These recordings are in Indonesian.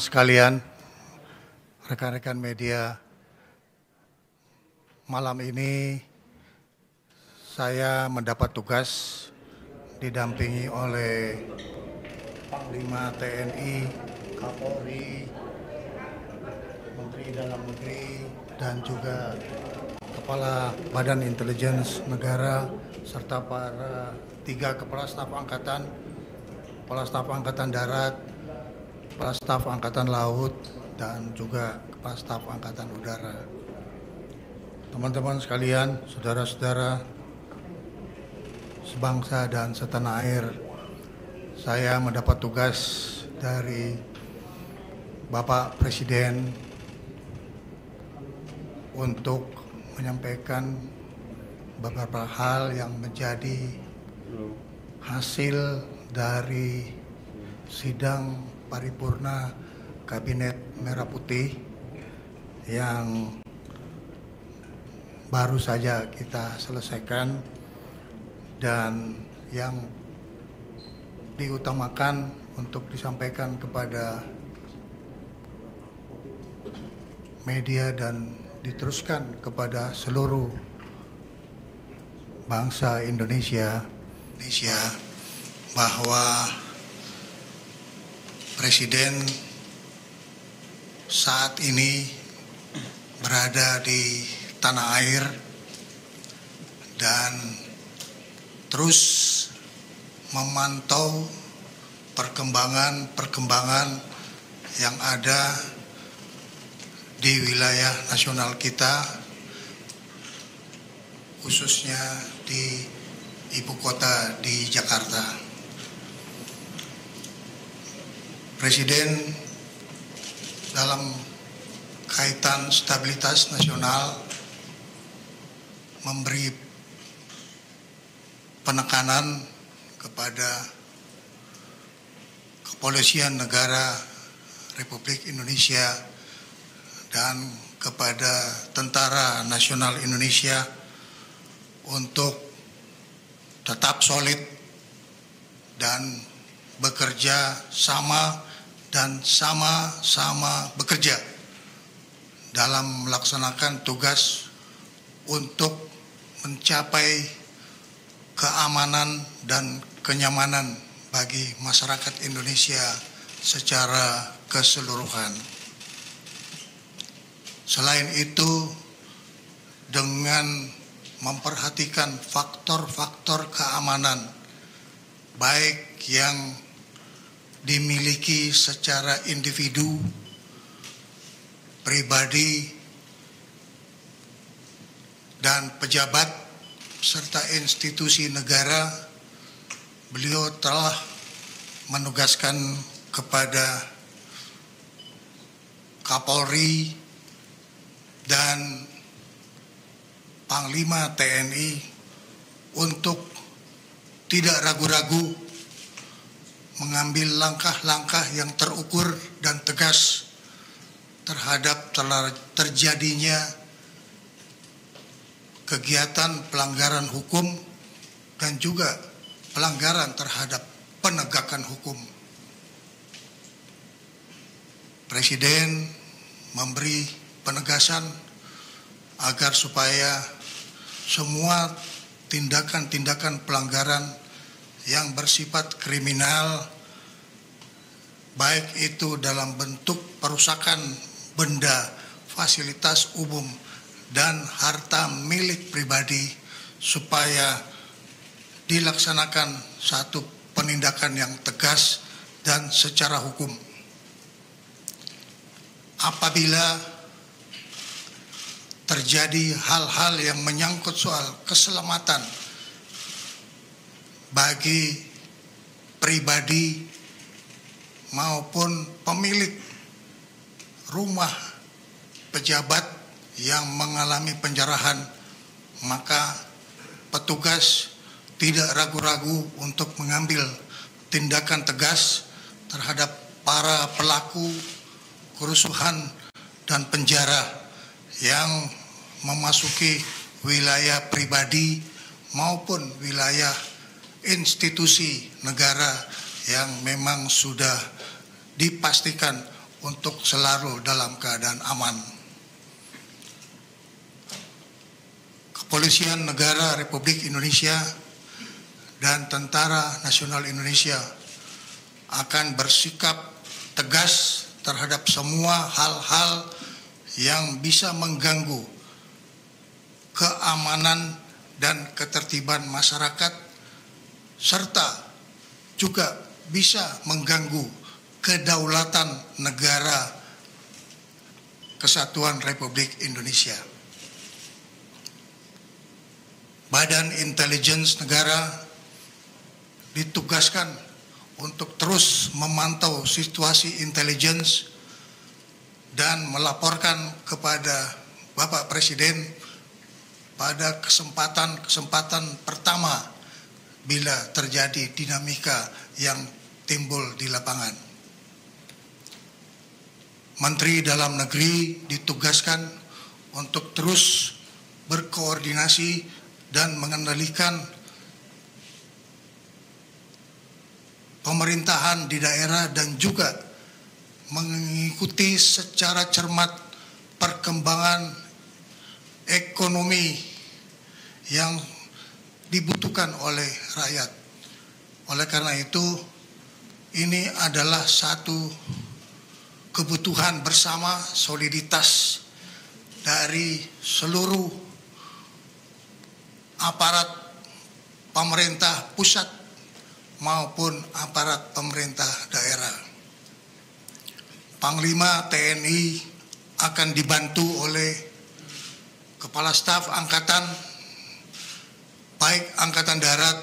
teman-teman sekalian, rekan-rekan media, malam ini saya mendapat tugas didampingi oleh Panglima TNI, Kapolri, Menteri Dalam Negeri, dan juga Kepala Badan Intelijen Negara, serta para 3 Kepala Staf Angkatan, Kepala Staf Angkatan Darat, Kepala Staf Angkatan Laut, dan juga Kepala Staf Angkatan Udara. Teman-teman sekalian, saudara-saudara sebangsa dan setanah air, saya mendapat tugas dari Bapak Presiden untuk menyampaikan beberapa hal yang menjadi hasil dari sidang paripurna Kabinet Merah Putih yang baru saja kita selesaikan dan yang diutamakan untuk disampaikan kepada media dan diteruskan kepada seluruh bangsa Indonesia bahwa Presiden saat ini berada di tanah air dan terus memantau perkembangan yang ada di wilayah nasional kita, khususnya di ibu kota di Jakarta. Presiden dalam kaitan stabilitas nasional memberi penekanan kepada Kepolisian Negara Republik Indonesia dan kepada Tentara Nasional Indonesia untuk tetap solid dan bekerja sama bekerja dalam melaksanakan tugas untuk mencapai keamanan dan kenyamanan bagi masyarakat Indonesia secara keseluruhan. Selain itu, dengan memperhatikan faktor-faktor keamanan baik yang dimiliki secara individu, pribadi, dan pejabat serta institusi negara, beliau telah menugaskan kepada Kapolri dan Panglima TNI untuk tidak ragu-ragu mengambil langkah-langkah yang terukur dan tegas terhadap terjadinya kegiatan pelanggaran hukum dan juga pelanggaran terhadap penegakan hukum. Presiden memberi penegasan agar supaya semua tindakan-tindakan pelanggaran yang bersifat kriminal, baik itu dalam bentuk perusakan benda, fasilitas umum, dan harta milik pribadi, supaya dilaksanakan satu penindakan yang tegas dan secara hukum. Apabila terjadi hal-hal yang menyangkut soal keselamatan bagi pribadi maupun pemilik rumah pejabat yang mengalami penjarahan, maka petugas tidak ragu-ragu untuk mengambil tindakan tegas terhadap para pelaku kerusuhan dan penjara yang memasuki wilayah pribadi maupun wilayah institusi negara yang memang sudah dipastikan untuk selalu dalam keadaan aman. Kepolisian Negara Republik Indonesia dan Tentara Nasional Indonesia akan bersikap tegas terhadap semua hal-hal yang bisa mengganggu keamanan dan ketertiban masyarakat, serta juga bisa mengganggu kedaulatan negara Kesatuan Republik Indonesia. Badan Intelijen Negara ditugaskan untuk terus memantau situasi intelijen dan melaporkan kepada Bapak Presiden pada kesempatan pertama bila terjadi dinamika yang timbul di lapangan. Menteri Dalam Negeri ditugaskan untuk terus berkoordinasi dan mengendalikan pemerintahan di daerah dan juga mengikuti secara cermat perkembangan ekonomi yang dibutuhkan oleh rakyat. Oleh karena itu, ini adalah satu kebutuhan bersama, soliditas dari seluruh aparat pemerintah pusat maupun aparat pemerintah daerah. Panglima TNI akan dibantu oleh Kepala Staf Angkatan, baik Angkatan Darat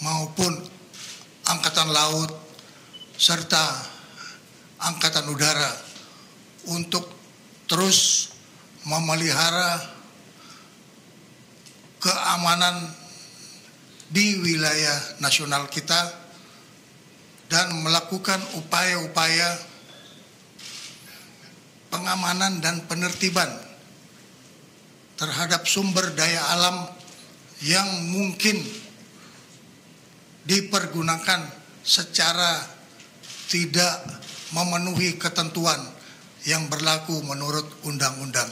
maupun Angkatan Laut, serta Angkatan Udara untuk terus memelihara keamanan di wilayah nasional kita dan melakukan upaya-upaya pengamanan dan penertiban terhadap sumber daya alam yang mungkin dipergunakan secara tidak memenuhi ketentuan yang berlaku menurut undang-undang.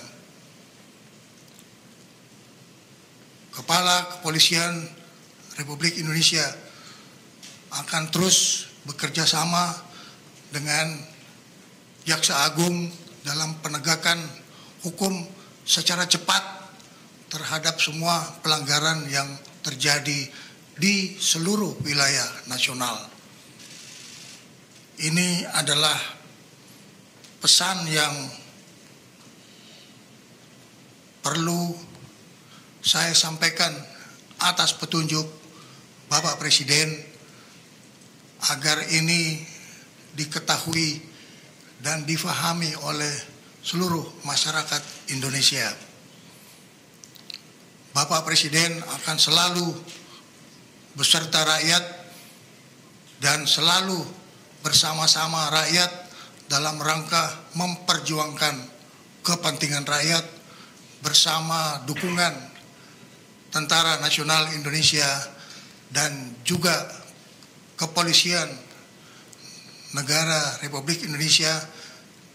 Kepala Kepolisian Republik Indonesia akan terus bekerja sama dengan Jaksa Agung dalam penegakan hukum secara cepat terhadap semua pelanggaran yang terjadi di seluruh wilayah nasional. Ini adalah pesan yang perlu saya sampaikan atas petunjuk Bapak Presiden agar ini diketahui dan difahami oleh seluruh masyarakat Indonesia. Bapak Presiden akan selalu beserta rakyat dan selalu bersama-sama rakyat dalam rangka memperjuangkan kepentingan rakyat bersama dukungan Tentara Nasional Indonesia dan juga Kepolisian Negara Republik Indonesia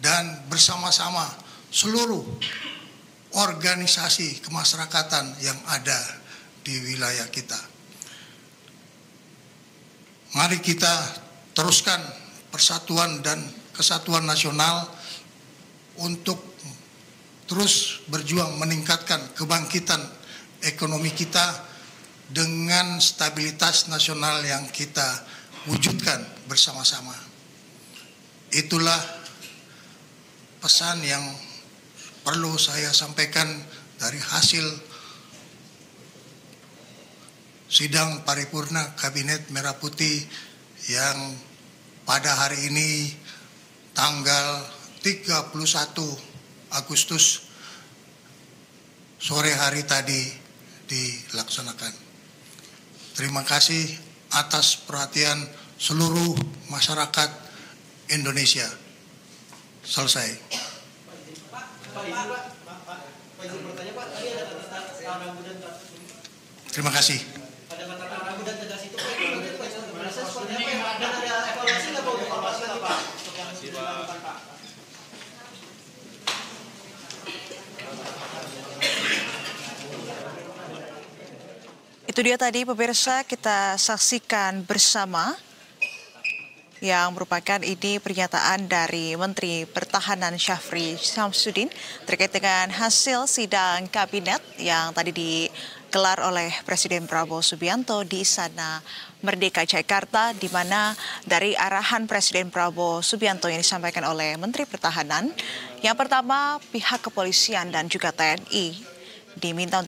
dan bersama-sama seluruh organisasi kemasyarakatan yang ada di wilayah kita. Mari kita teruskan persatuan dan kesatuan nasional untuk terus berjuang meningkatkan kebangkitan ekonomi kita dengan stabilitas nasional yang kita wujudkan bersama-sama. Itulah pesan yang perlu saya sampaikan dari hasil sidang paripurna Kabinet Merah Putih yang pada hari ini tanggal 31 Agustus sore hari tadi dilaksanakan. Terima kasih atas perhatian seluruh masyarakat Indonesia. Selesai. Terima kasih. Itu dia tadi pemirsa, kita saksikan bersama yang merupakan ini pernyataan dari Menteri Pertahanan Syafri Syamsuddin terkait dengan hasil sidang kabinet yang tadi digelar oleh Presiden Prabowo Subianto di Istana Merdeka Jakarta, di mana dari arahan Presiden Prabowo Subianto yang disampaikan oleh Menteri Pertahanan, yang pertama pihak kepolisian dan juga TNI diminta